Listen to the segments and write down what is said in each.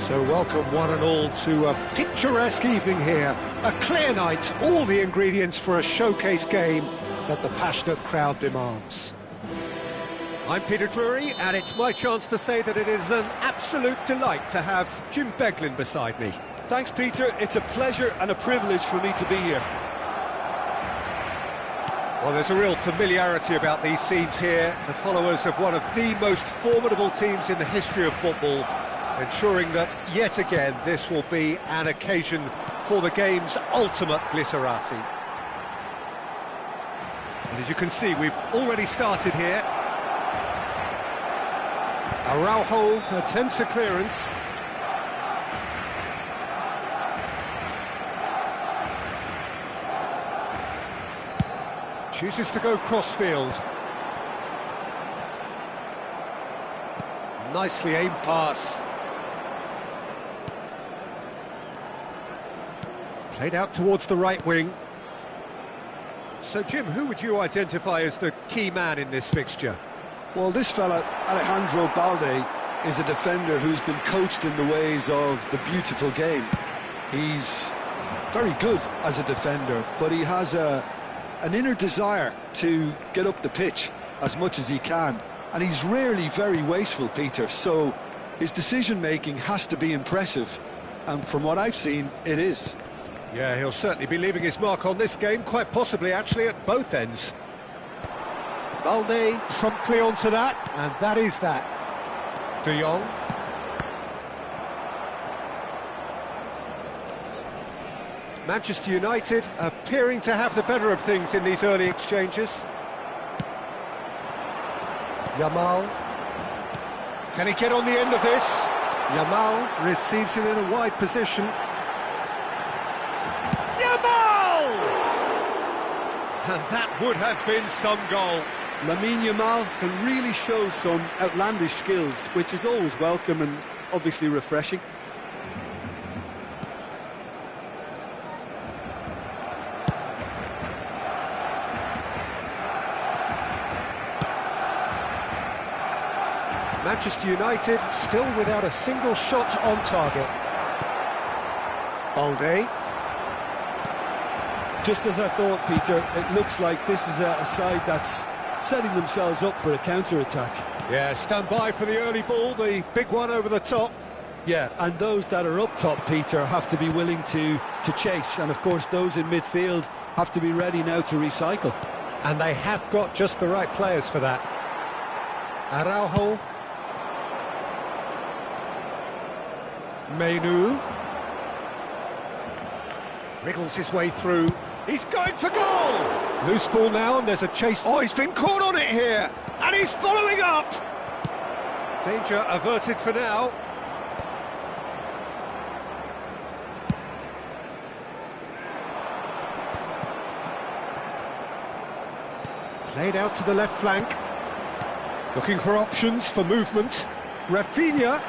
So welcome one and all to a picturesque evening here. A clear night, all the ingredients for a showcase game that the passionate crowd demands. I'm Peter Drury, and it's my chance to say that it is an absolute delight to have Jim Beglin beside me. Thanks, Peter. It's a pleasure and a privilege for me to be here. Well, there's a real familiarity about these scenes here. The followers of one of the most formidable teams in the history of football, ensuring that, yet again, this will be an occasion for the game's ultimate glitterati. And as you can see, we've already started here. Araujo attempts a clearance. Chooses to go crossfield. Nicely aimed pass. Played out towards the right wing. So, Jim, who would you identify as the key man in this fixture? Well, this fella, Alejandro Balde, is a defender who's been coached in the ways of the beautiful game. He's very good as a defender, but he has an inner desire to get up the pitch as much as he can. And he's rarely very wasteful, Peter, so his decision-making has to be impressive. And from what I've seen, it is. Yeah, he'll certainly be leaving his mark on this game, quite possibly actually at both ends. Balde promptly onto that, and that is that. De Jong. Manchester United appearing to have the better of things in these early exchanges. Yamal. Can he get on the end of this? Yamal receives it in a wide position. Yamal! And that would have been some goal. Lamine Yamal can really show some outlandish skills, which is always welcome and obviously refreshing. Manchester United still without a single shot on target. Balde. Just as I thought, Peter, it looks like this is a side that's setting themselves up for a counter-attack. Yeah, stand by for the early ball, the big one over the top. Yeah, and those that are up top, Peter, have to be willing to chase. And, of course, those in midfield have to be ready now to recycle. And they have got just the right players for that. Araujo. Menu. Wriggles his way through. He's going for goal! Loose ball now, and there's a chase. Oh, he's been caught on it here! And he's following up! Danger averted for now. Played out to the left flank. Looking for options for movement. Rafinha.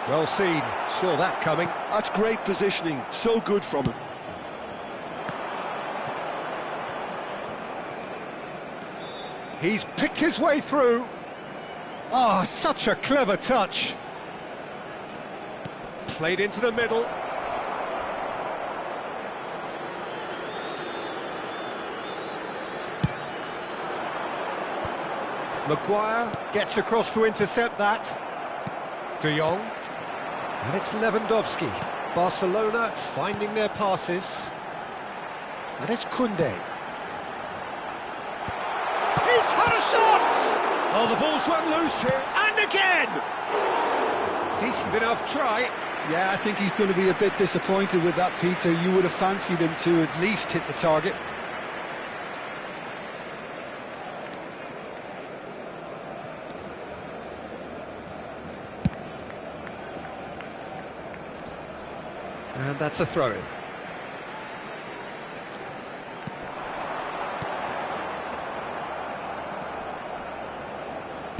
Well seen, saw that coming. That's great positioning, so good from him. He's picked his way through. Oh, such a clever touch. Played into the middle. Maguire gets across to intercept that. De Jong. And it's Lewandowski. Barcelona finding their passes. And it's Koundé. He's had a shot! Oh, the ball's run loose here. And again! Decent enough try. Yeah, I think he's going to be a bit disappointed with that, Peter. You would have fancied him to at least hit the target. And that's a throw-in.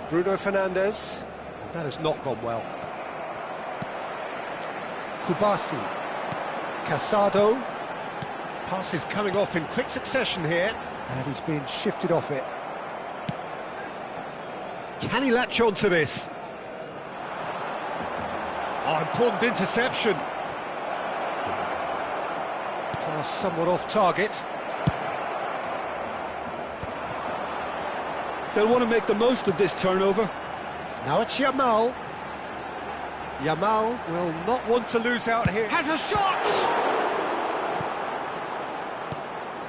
Bruno Fernandes. That has not gone well. Kubasi. Casado. Passes coming off in quick succession here. And he's being shifted off it. Can he latch on to this? Oh, important interception. Pass somewhat off target. They'll want to make the most of this turnover. Now it's Yamal. Yamal will not want to lose out here. Has a shot!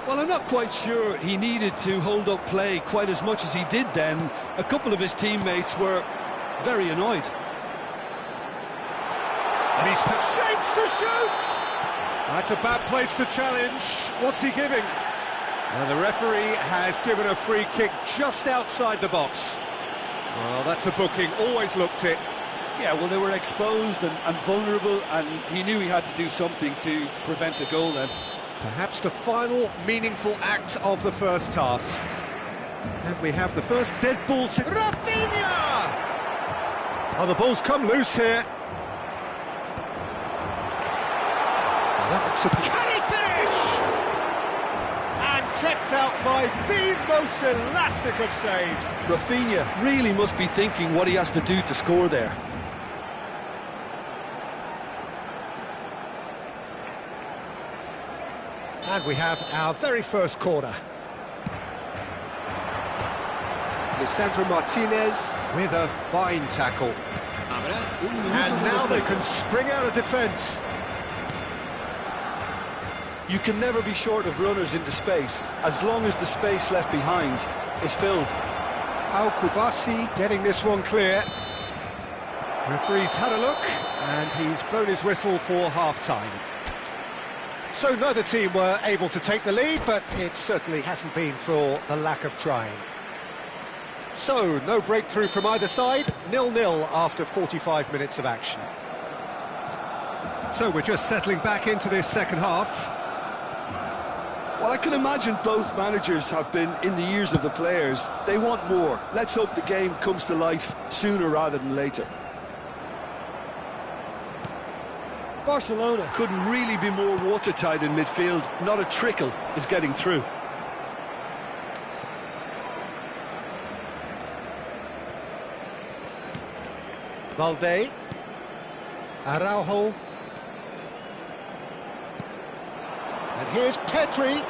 Well, I'm not quite sure he needed to hold up play quite as much as he did then. A couple of his teammates were very annoyed. And he's shapes to shoot! That's a bad place to challenge. What's he giving? Well, the referee has given a free kick just outside the box. Well, that's a booking, always looked it. Yeah, well, they were exposed and vulnerable, and he knew he had to do something to prevent a goal then. Perhaps the final meaningful act of the first half. And we have the first dead ball. Rafinha! Oh, the ball's come loose here. Can he finish? And kept out by the most elastic of saves. Rafinha really must be thinking what he has to do to score there. And we have our very first corner. Lisandro Martinez with a fine tackle. And now they can spring out of defence. You can never be short of runners into space, as long as the space left behind is filled. Al Kubasi getting this one clear. Referee's had a look, and he's blown his whistle for half-time. So neither team were able to take the lead, but it certainly hasn't been for the lack of trying. So, no breakthrough from either side, 0-0 after 45 minutes of action. So we're just settling back into this second half. Well, I can imagine both managers have been in the ears of the players. They want more. Let's hope the game comes to life sooner rather than later. Barcelona couldn't really be more watertight in midfield. Not a trickle is getting through. Valde. Araujo. And here's Pedri.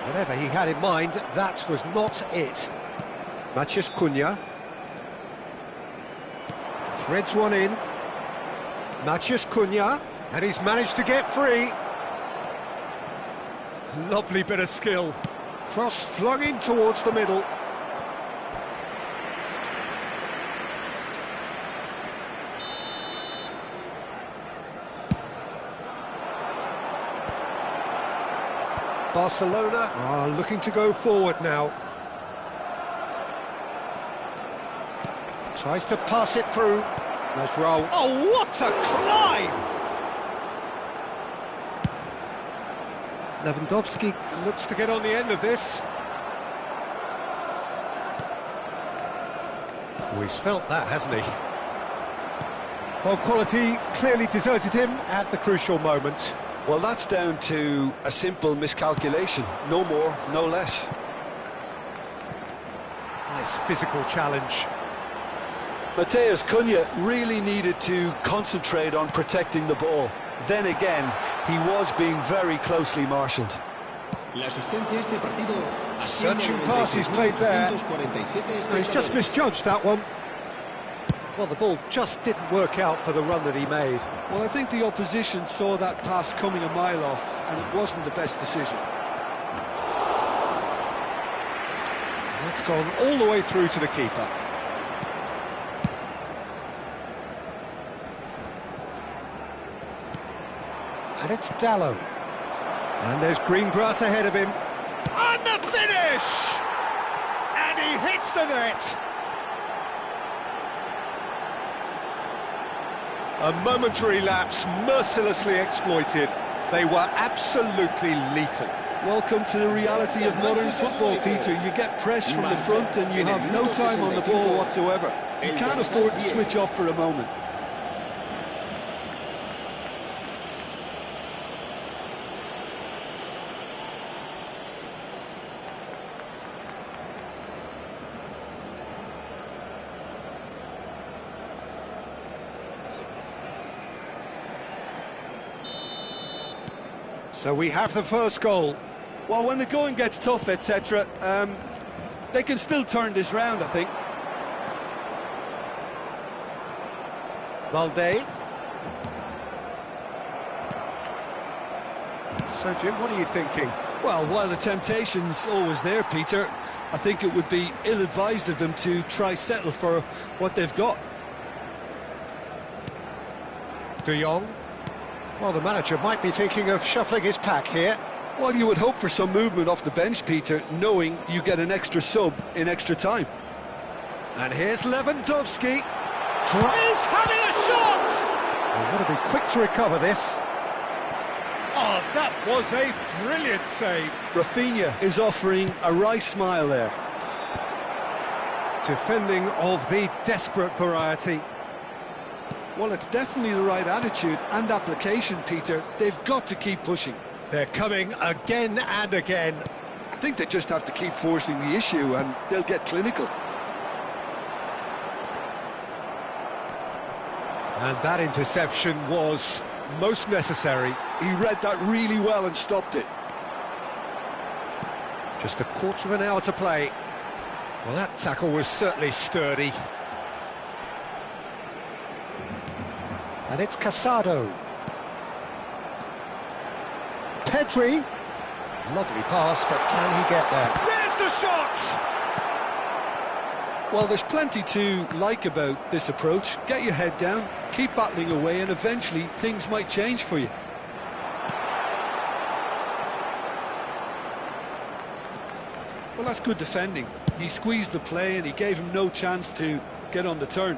Whatever he had in mind, that was not it. Matheus Cunha. Threads one in. Matheus Cunha. And he's managed to get free. Lovely bit of skill. Cross flung in towards the middle. Barcelona are looking to go forward now. Tries to pass it through. Nice roll. Oh, what a climb! Lewandowski looks to get on the end of this. Oh, he's felt that, hasn't he? Well, quality clearly deserted him at the crucial moment. Well, that's down to a simple miscalculation. No more, no less. Nice physical challenge. Matheus Cunha really needed to concentrate on protecting the ball. Then again, he was being very closely marshalled. Searching pass he's played there. No, he's just misjudged that one. Well, the ball just didn't work out for the run that he made. Well, I think the opposition saw that pass coming a mile off, and it wasn't the best decision. That's gone all the way through to the keeper. And it's Dalot. And there's green grass ahead of him. And the finish! And he hits the net! A momentary lapse, mercilessly exploited. They were absolutely lethal. Welcome to the reality of modern football, Peter. You get pressed from the front and you have no time on the ball whatsoever. You can't afford to switch off for a moment. So we have the first goal. Well, when the going gets tough, etc., they can still turn this round, I think. Balde. So, Jim, what are you thinking? Well, while the temptation's always there, Peter, I think it would be ill-advised of them to try settle for what they've got. De Jong. Well, the manager might be thinking of shuffling his pack here. Well, you would hope for some movement off the bench, Peter, knowing you get an extra sub in extra time. And here's Lewandowski. He's having a shot! Well, got to be quick to recover this. Oh, that was a brilliant save. Rafinha is offering a wry smile there. Defending of the desperate variety. Well, it's definitely the right attitude and application, Peter. They've got to keep pushing. They're coming again and again. I think they just have to keep forcing the issue and they'll get clinical. And that interception was most necessary. He read that really well and stopped it. Just a quarter of an hour to play. Well, that tackle was certainly sturdy. And it's Casado. Pedri. Lovely pass, but can he get there? There's the shot! Well, there's plenty to like about this approach. Get your head down, keep battling away, and eventually things might change for you. Well, that's good defending. He squeezed the play and he gave him no chance to get on the turn.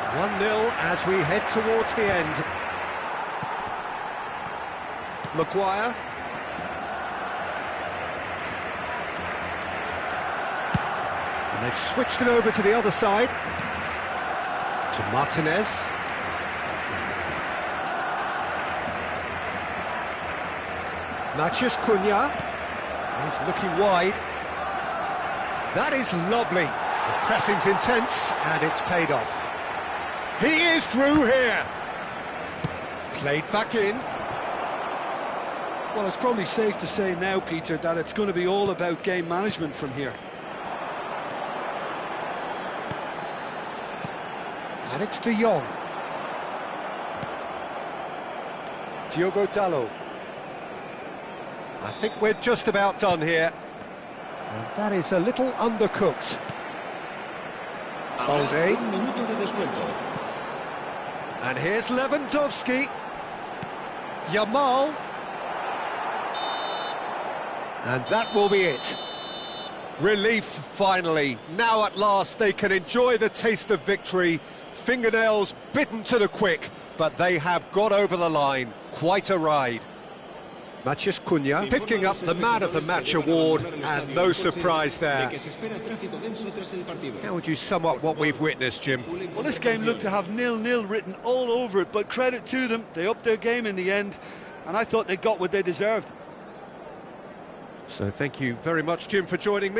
1-0 as we head towards the end. Maguire. And they've switched it over to the other side. To Martinez. Matheus Cunha. He's looking wide. That is lovely. The pressing's intense and it's paid off. He is through here. Played back in. Well, it's probably safe to say now, Peter, that it's going to be all about game management from here. And it's De Jong. Diogo Dalot. I think we're just about done here. And that is a little undercooked. Balde. And here's Lewandowski. Yamal. And that will be it. Relief, finally. Now at last they can enjoy the taste of victory. Fingernails bitten to the quick, but they have got over the line. Quite a ride. Matheus Cunha picking up the Man of the Match award, and no surprise there. How would you sum up what we've witnessed, Jim? Well, this game looked to have 0-0 written all over it, but credit to them, they upped their game in the end, and I thought they got what they deserved. So thank you very much, Jim, for joining me.